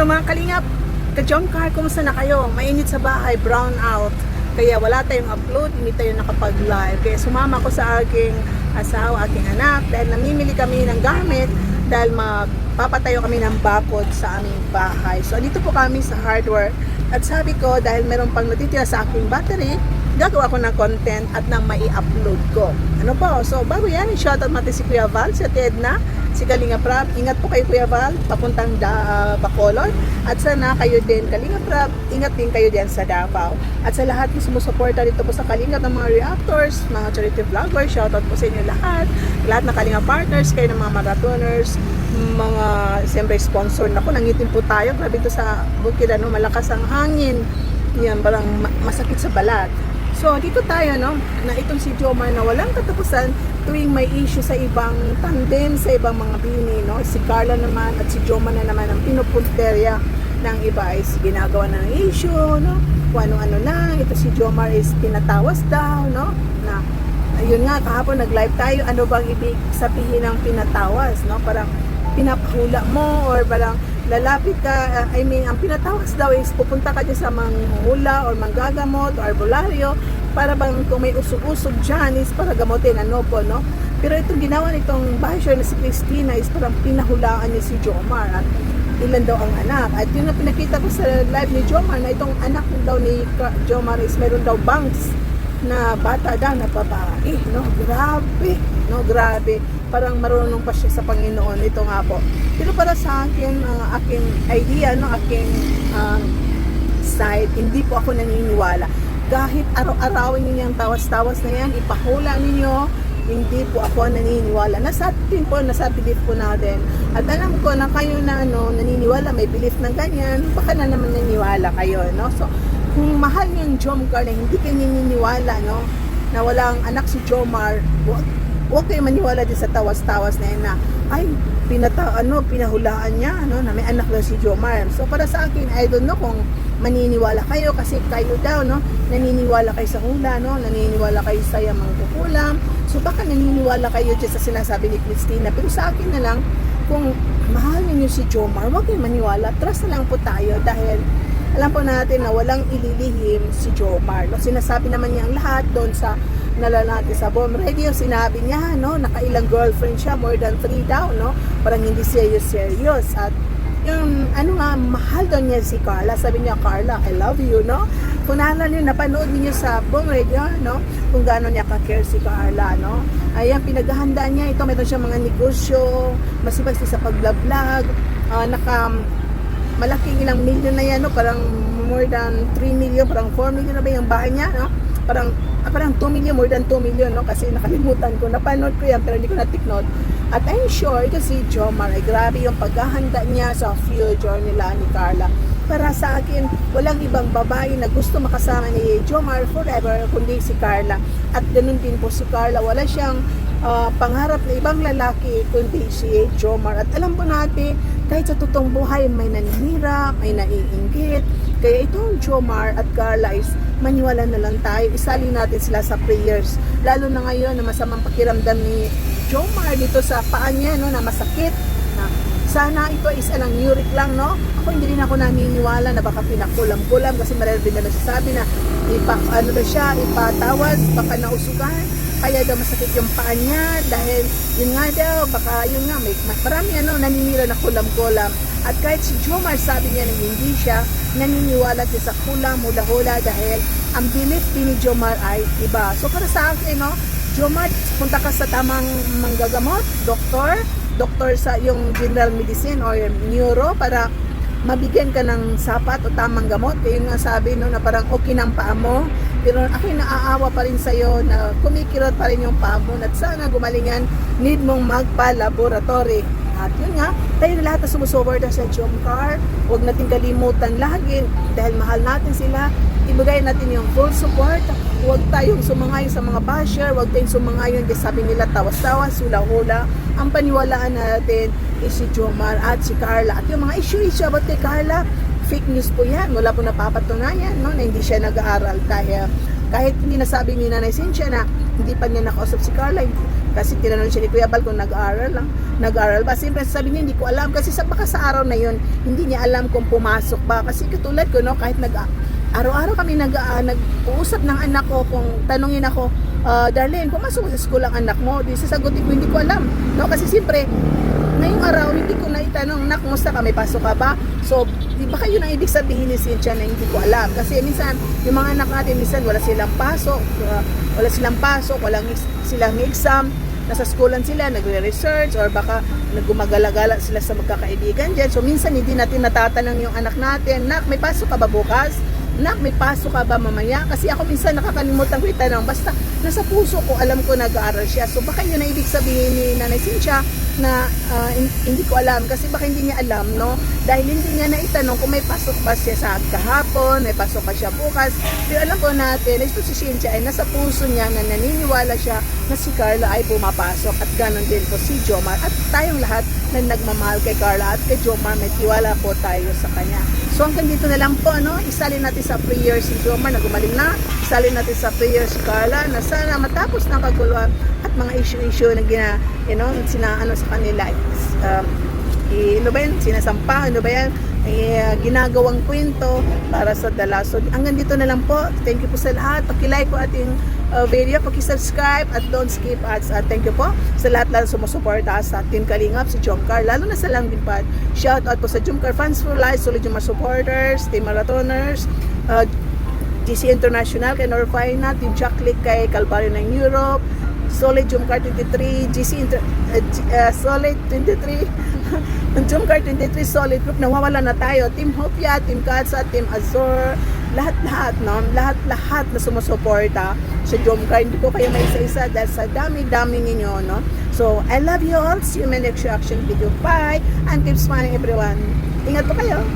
Mga kalingap, ka-Jomcar, kumusta na kayo? Mainit sa bahay, brown out. Kaya wala tayong upload, hindi tayo nakapag-live. Kaya sumama ko sa aking asawa, aking anak, dahil namimili kami ng gamit, dahil magpapatayo kami ng bakod sa aming bahay. So, dito po kami sa hardware. At sabi ko, dahil meron pang natitira sa aking battery, gagawa ko ng content at nang mai-upload ko. Ano po? So, bago yan, shoutout natin si Kuya Val, si Ate Edna, si Kalinga Prab. Ingat po kayo, Kuya Val, papuntang Bacolod. At sana kayo din, Kalinga Prab, ingat din kayo din sa Davao. At sa lahat ng sumusuporta dito po sa Kalinga ng mga reactors, mga charity vloggers, shoutout po sa inyo lahat. Lahat ng Kalinga partners, kayo ng mga marathoners, mga siyempre sponsor. Naku, nangitin po tayo. Grabe ito sa bukid, ano, malakas ang hangin. Yan, parang masakit sa balat. So, dito tayo, no, na itong si Jomar na walang katapusan tuwing may issue sa ibang tandem, sa ibang mga bini, no. Si Carla naman at si Jomar na naman ang pinupunterya ng iba is ginagawa na ng issue, no. Kung ano-ano lang. Ito si Jomar is pinatawas daw, no. Na, ayun nga, kahapon nag-live tayo. Ano bang ibig sabihin ng pinatawas, no? Parang pinapahula mo or parang lalapit ka, I mean, ang pinatawas daw is pupunta ka dyan sa manghula or manggagamot or albularyo para bang kung may usog-usog dyan is para gamutin, ano po, no? Pero itong ginawa nitong basher na si Christina is parang pinahulaan niya si Jomar at ilan daw ang anak. At yun na pinakita ko sa live ni Jomar na itong anak daw ni Jomar is meron daw bangs na bata daw na babae, no? Grabe, no? Grabe. Parang marunong pa siya sa Panginoon. Ito nga po. Pero para sa akin, aking idea, no, aking side, hindi po ako naniniwala. Kahit araw-arawin ninyo ang tawas-tawas na yan, ipahula ninyo, hindi po ako naniniwala. Nasa atin po, nasa belief po natin. At alam ko na kayo na naniniwala, may belief ng ganyan, baka na naman naniniwala kayo, no? So, kung mahal niyo yung Jomcar na hindi kayo naniniwala, no, na walang anak si Jomar, huwag kayo maniwala din sa tawas-tawas na yan na, ay, pinahulaan niya, no, na may anak daw si Jomar. So, para sa akin, I don't know kung maniniwala kayo, kasi kayo daw, no, naniniwala kayo sa hula, no, naniniwala kayo sa yamang kukulam. So, baka naniniwala kayo dyan sa sinasabi ni Christina. Pero sa akin na lang, kung mahal niyo si Jomar, huwag kayo maniwala. Trust na lang po tayo dahil alam po natin na walang ililihim si Jomar. No? Sinasabi naman niya ang lahat doon sa nalalati sa Bomb Radio. Sinabi niya, no, nakailang girlfriend siya, more than 3 daw, no? Parang hindi serious. At yung, mahal doon niya si Carla. Sabi niya, Carla, I love you, no? Kung napanood niyo sa Bomb Radio, no? Kung gaano niya ka-care si Carla, no? Ayan, pinaghahandaan niya. Ito, meron siya mga negosyo, masipag siya sa pag-vlog, malaking ilang million na yan, no? Parang more than 3 million, parang 4 million na ba yung bahay niya, no? Parang 2 million, more than 2 million, no? Kasi nakalimutan ko, napanood ko yan, pero hindi ko na-take note. At I'm sure, ito si Jomar, ay grabe yung paghahanda niya sa future nila ni Carla. Para sa akin, walang ibang babae na gusto makasama ni Jomar forever, kundi si Carla. At ganun din po si Carla, wala siyang pangarap na ibang lalaki kundi si Jomar. At alam po natin, kahit sa totoong buhay may naninira, may naiinggit. Kaya itong Jomar at Carla is maniwala na lang tayo, isalin natin sila sa prayers. Lalo na ngayon na masamang pakiramdam ni Jomar dito sa paa niya, no, na masakit. Sana ito is alang uric lang, no? Ako hindi rin ako naniniwala na baka pinakulam-kulam kasi marami din na nagsasabi na ipatawad, baka nausugan. Kaya daw masakit yung paa niya dahil yun nga daw, baka yun nga, may marami naninira na kulam-kulam. At kahit si Jomar sabi niya na hindi siya naniniwala din sa kulam, hula-hula dahil ang belief din ni Jomar ay iba. So para sa akin, no, Jomar, punta ka sa tamang manggagamot, doktor sa yung general medicine or neuro para mabigyan ka ng sapat o tamang gamot. Kaya nga sabi, no, na parang okay ng paa mo, pero ako'y naaawa pa rin sa'yo na kumikirot pa rin yung paa mo at sana gumalingan, need mong magpa-laboratory. At yun nga, tayo na lahat na sumusuporta sa Jomcar, huwag natin kalimutan lagi dahil mahal natin sila, ibigay natin yung full support. Huwag tayong sumangayon sa mga basher, huwag tayong sumangayon kasi sabi nila tawas-tawas, hula-hula. Ang paniwalaan natin is si Jomar at si Carla. At yung mga issue about kay Carla, fake news po yan. Wala po napapatunayan, no, na hindi siya nag-aaral. Kahit hindi nasabi ni Nanay Cynthia na hindi pa niya nakausap si Carla, Kasi tinanong siya ni Kuya Bal kung nag-aaral ba. Siyempre sabi niya, hindi ko alam. Kasi baka sa araw na yun, hindi niya alam kung pumasok ba. Kasi katulad ko, no, kahit araw-araw kami nag-uusap ng anak ko, kung tanungin ako, Darlene, pumasok sa school ang anak mo? Di sasagutin ko, hindi ko alam. No? Kasi siyempre, ngayong araw, hindi ko na itanong, nak, kumusta ka? May pasok ka ba? So, di ba kayo na ibig sabihin ni Cynthia na hindi ko alam? Kasi minsan, yung mga anak natin, minsan wala silang pasok, walang silang exam, nasa schoolan sila, nagre-research, or baka nagumagala-gala sila sa magkakaibigan dyan. So, minsan hindi natin natatanong yung anak natin, nak, may pasok ka ba bukas? Nak, may pasok ka ba mamaya? Kasi ako minsan nakakalimutan ko itanong. Basta nasa puso ko, alam ko nag-aaral siya. So baka yun na ibig sabihin ni Nanay Cynthia na hindi ko alam. Kasi baka hindi niya alam, no? Dahil hindi niya naitanong kung may pasok ba siya sa kahapon, may pasok ba siya bukas. Pero alam ko natin, ito si Cynthia ay nasa puso niya na naniniwala siya na si Carla ay pumapasok. At ganon din po si Jomar. At tayong lahat na nagmamahal kay Carla at kay Jomar, may tiwala po tayo sa kanya. So hanggang dito na lang po, no? Isalin natin sa prayer si Jomar na gumaling na. Isalin natin sa prayer si Carla na sana matapos ng kaguluhan at mga issue-issue na sa kanila. Ano ba yan? Sinasampa, ano ba yan? Ginagawang kwento para sa dala. So hanggang dito na lang po. Thank you po sa lahat. Paki-like po ating video, paki-subscribe at don't skip ads. Thank you po sa lahat sumusuporta sa Team Kalingap, si Jomcar, lalo na sa Langbin Pad. Shout out po sa Jomcar Fans for Life, Solid Jomcar supporters, Team Marathoners, GC International kay Norfaina, Team Chaklik kay Calvario ng Europe, Solid Jomcar 23, Solid 23, Jomcar 23 Solid Group, nawawala na tayo, Team Hopia, Team Katsa, Team Azor, lahat-lahat, no? Lahat na sumusuporta sa Jomcar. Hindi ko kayo may isa-isa dahil sa dami-dami ninyo, no? So, I love you all. See you in my next reaction video. Bye! And keep smiling everyone. Ingat po kayo.